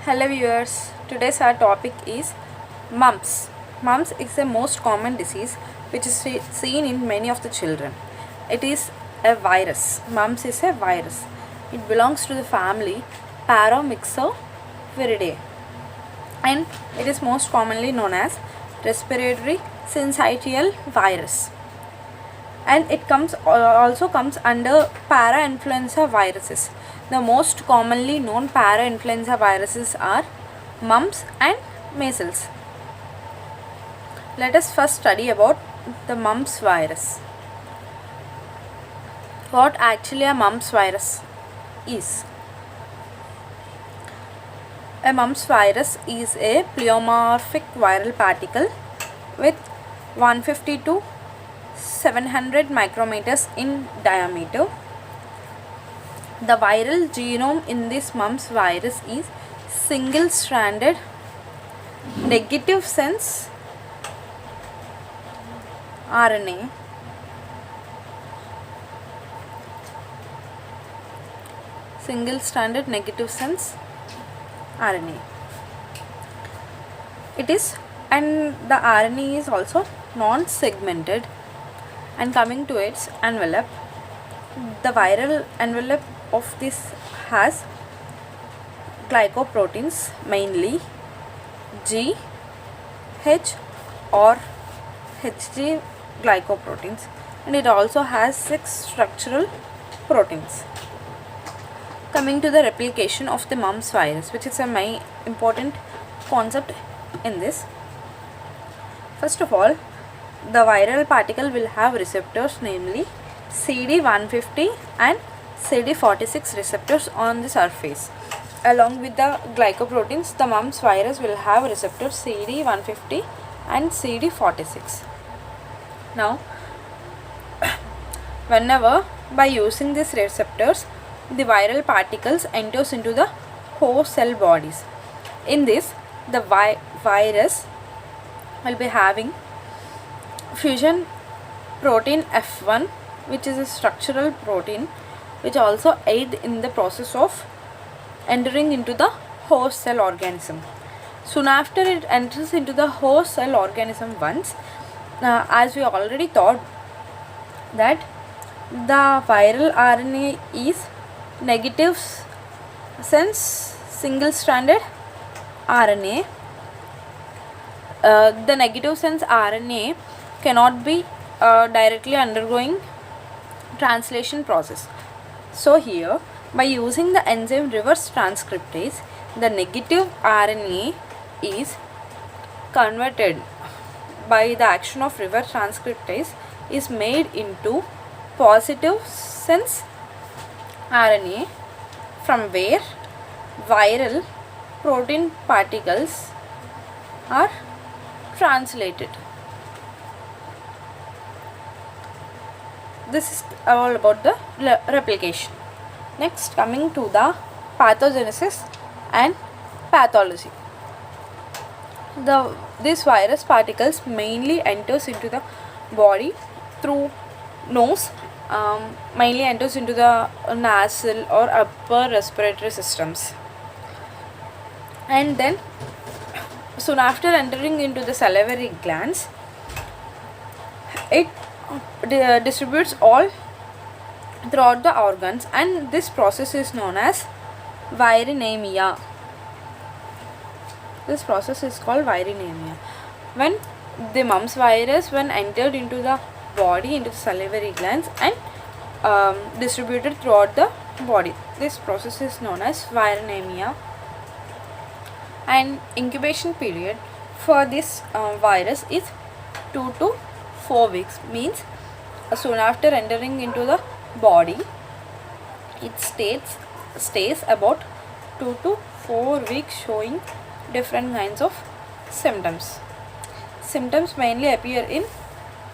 Hello viewers, today's our topic is mumps. Mumps is the most common disease which is seen in many of the children. It is a virus. Mumps is a virus. It belongs to the family Paramyxoviridae and it is most commonly known as respiratory syncytial virus. And it also comes under para-influenza viruses. The most commonly known para-influenza viruses are mumps and measles. Let us first study about the mumps virus. What actually a mumps virus is? A mumps virus is a pleomorphic viral particle with 150 to 700 micrometers in diameter. The viral genome in this mumps virus is single-stranded negative sense RNA. Single-stranded negative sense RNA. And the RNA is also non-segmented. And coming to its envelope, the viral envelope of this has glycoproteins, mainly G, H or Hg glycoproteins, and it also has 6 structural proteins. Coming to the replication of the mumps virus, which is a main important concept in this. First of all, the viral particle will have receptors, namely CD150 and CD46 receptors on the surface. Along with the glycoproteins, the mumps virus will have receptors CD150 and CD46. Now, whenever by using these receptors, the viral particles enters into the host cell bodies. In this, the virus will be having fusion protein F1, which is a structural protein which also aid in the process of entering into the host cell organism. Soon after it enters into the host cell organism once, as we already thought that the viral RNA is negative sense single-stranded RNA. The negative sense RNA cannot be directly undergoing translation process. So here, by using the enzyme reverse transcriptase, the negative RNA is converted by the action of reverse transcriptase is made into positive sense RNA, from where viral protein particles are translated. This is all about the replication. Next, coming to the pathogenesis and pathology. This virus particles mainly enters into the body through nose, mainly enters into the nasal or upper respiratory systems, and then soon after entering into the salivary glands, it distributes all throughout the organs, and this process is known as virinemia. This process is called virinemia. When the mumps virus, when entered into the body, into the salivary glands and distributed throughout the body, this process is known as virinemia. And incubation period for this virus is 2 to 4 weeks, means soon after entering into the body, it stays about 2 to 4 weeks, showing different kinds of symptoms. Symptoms mainly appear in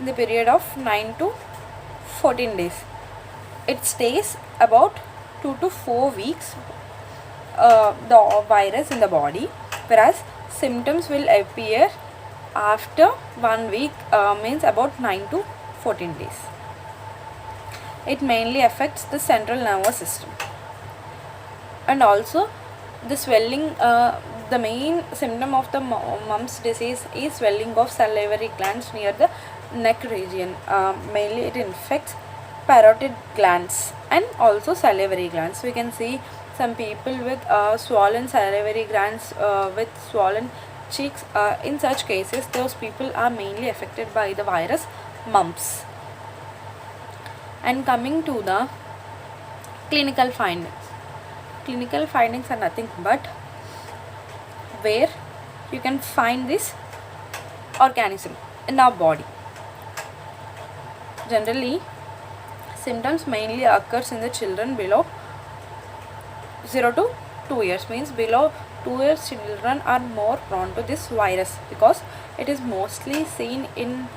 the period of 9 to 14 days. It stays about 2 to 4 weeks, the virus in the body, whereas symptoms will appear after 1 week, means about 9 to 14 days. It mainly affects the central nervous system. And also The swelling, the main symptom of the mumps disease is swelling of salivary glands near the neck region. Mainly it infects parotid glands and also salivary glands. We can see some people with swollen salivary glands, with swollen cheeks. In such cases, those people are mainly affected by the virus mumps. And coming to the clinical findings. Clinical findings are nothing but where you can find this organism in our body. Generally, symptoms mainly occurs in the children below 0 to 2 years, means below 2 years children are more prone to this virus, because it is mostly seen in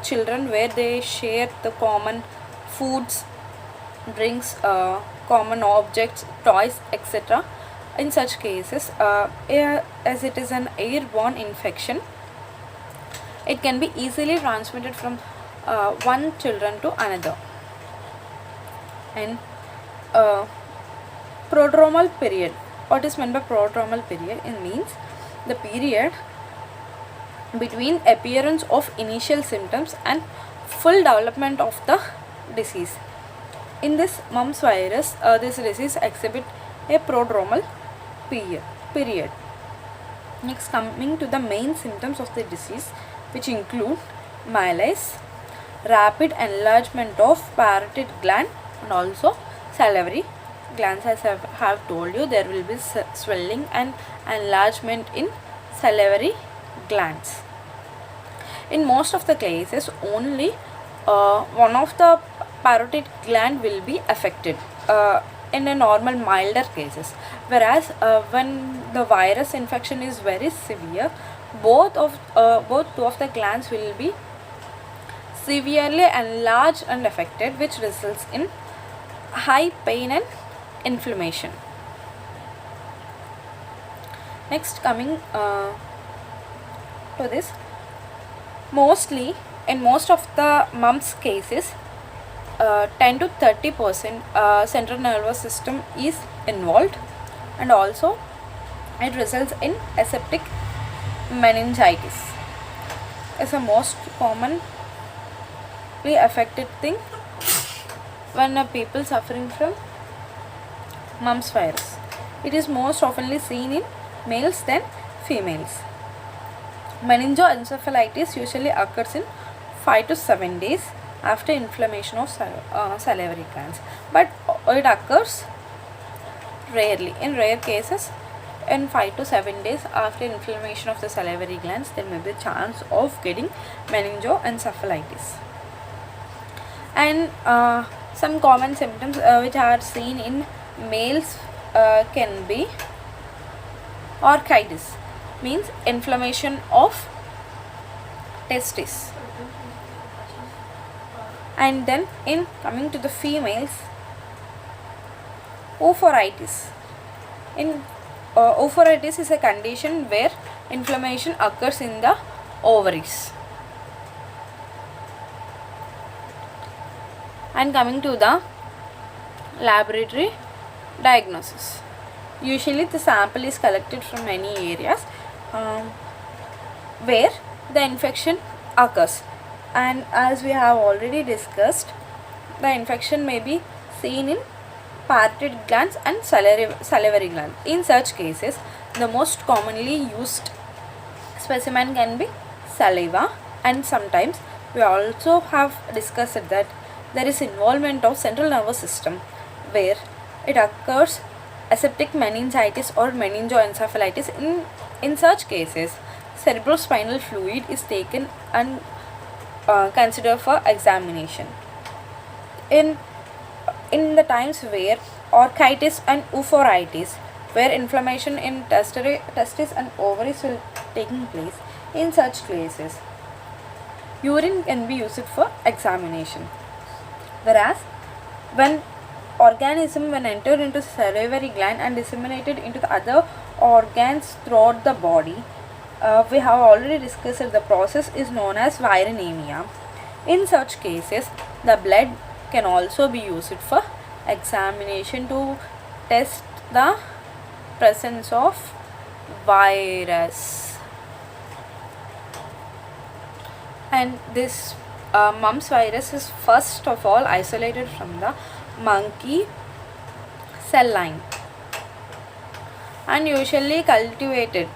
children where they share the common foods, drinks, common objects, toys, etc. In such cases, as it is an airborne infection, it can be easily transmitted from one children to another. And prodromal period. What is meant by prodromal period? It means the period between appearance of initial symptoms and full development of the disease. In this mumps virus, this disease exhibit a prodromal period. Next, coming to the main symptoms of the disease, which include malaise, rapid enlargement of parotid gland, and also salivary glands. As I have told you, there will be swelling and enlargement in salivary glands. In most of the cases, only one of the parotid gland will be affected in a normal milder cases, whereas when the virus infection is very severe, both two of the glands will be severely enlarged and affected, which results in high pain and inflammation. Next, coming to this, mostly in most of the mumps cases, 10 to 30% central nervous system is involved, and also it results in aseptic meningitis. It's a most commonly affected thing when people suffering from mumps virus. It is most oftenly seen in males than females. Meningoencephalitis usually occurs in 5 to 7 days after inflammation of salivary glands, but it occurs rarely. In rare cases, in 5 to 7 days after inflammation of the salivary glands, there may be a chance of getting meningoencephalitis. And some common symptoms which are seen in males can be orchitis, means inflammation of testes. And then in coming to the females, ophoritis. In ophoritis is a condition where inflammation occurs in the ovaries. And coming to the laboratory diagnosis, usually the sample is collected from many areas where the infection occurs, and as we have already discussed, the infection may be seen in parotid glands and salivary glands. In such cases, the most commonly used specimen can be saliva, and sometimes we also have discussed that there is involvement of central nervous system where it occurs aseptic meningitis or meningoencephalitis. In such cases, cerebrospinal fluid is taken and considered for examination. In the times where orchitis and ophoritis, where inflammation in testes and ovaries will taking place, in such cases, urine can be used for examination. Whereas when organism when entered into salivary gland and disseminated into the other organs throughout the body, we have already discussed the process is known as virulemia. In such cases, the blood can also be used for examination to test the presence of virus. And this mumps virus is first of all isolated from the monkey cell line and usually cultivated.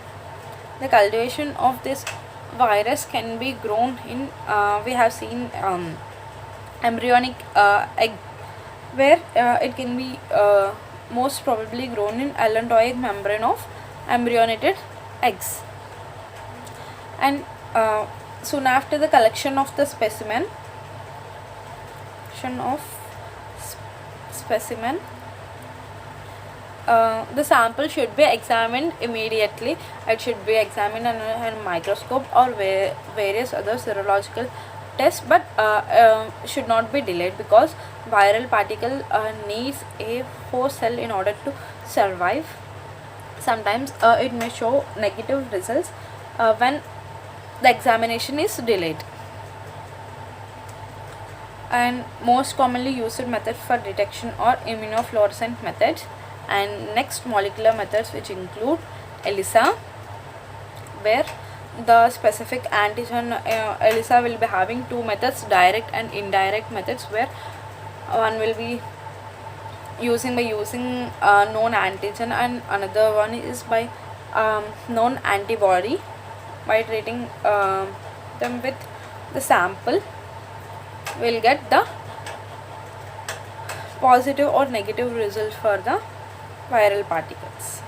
The cultivation of this virus can be grown in we have seen embryonic egg, where it can be most probably grown in allantoic membrane of embryonated eggs. And soon after the collection of the specimen, the sample should be examined immediately. It should be examined under a microscope or various other serological tests, but should not be delayed because viral particle needs a host cell in order to survive. Sometimes it may show negative results when the examination is delayed. And most commonly used method for detection are immunofluorescent methods, and next molecular methods which include ELISA, where the specific antigen ELISA will be having two methods, direct and indirect methods, where one will be using known antigen and another one is by known antibody. By treating them with the sample, we'll get the positive or negative result for the viral particles.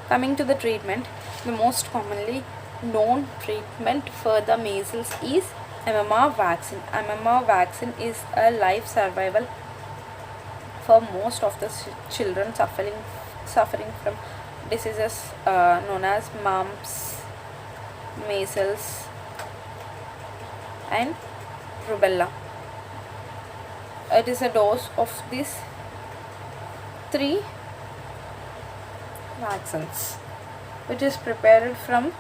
Coming to the treatment, the most commonly known treatment for the measles is MMR vaccine. MMR vaccine is a life survival for most of the children suffering from diseases known as mumps, measles and rubella. It is a dose of these three vaccines which is prepared from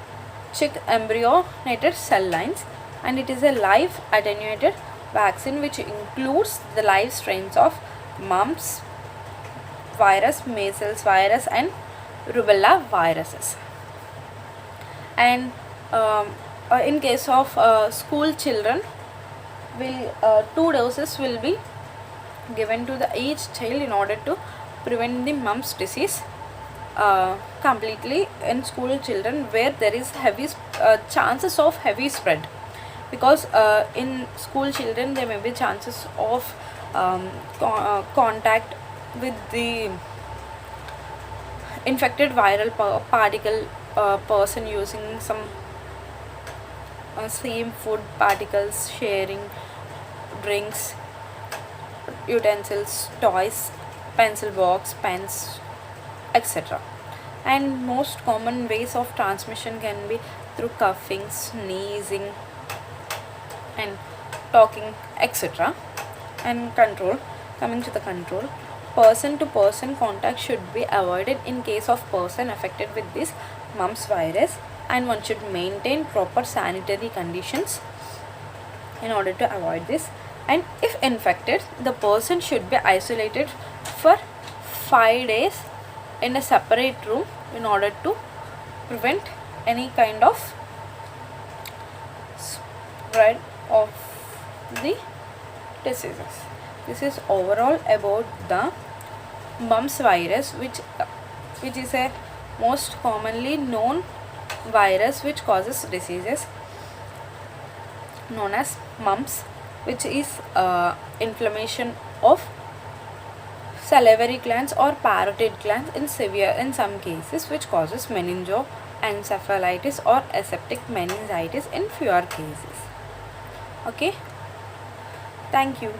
chick embryonated cell lines, and it is a live attenuated vaccine which includes the live strains of mumps virus, measles virus and rubella viruses. And in case of school children, two doses will be given to each child in order to prevent the mumps disease completely in school children, where there is heavy chances of heavy spread, because in school children there may be chances of contact with the infected viral particle person using some same food particles, sharing drinks, utensils, toys, pencil box, pens, etc. And most common ways of transmission can be through coughing, sneezing and talking, etc. And control. Coming to the control, person to person contact should be avoided in case of person affected with this mumps virus, and one should maintain proper sanitary conditions in order to avoid this. And if infected, the person should be isolated for 5 days in a separate room in order to prevent any kind of spread of the diseases. This is overall about the mumps virus, which is a most commonly known virus which causes diseases known as mumps, which is inflammation of salivary glands or parotid glands in some cases, which causes meningoencephalitis or aseptic meningitis in fewer cases. Okay, thank you.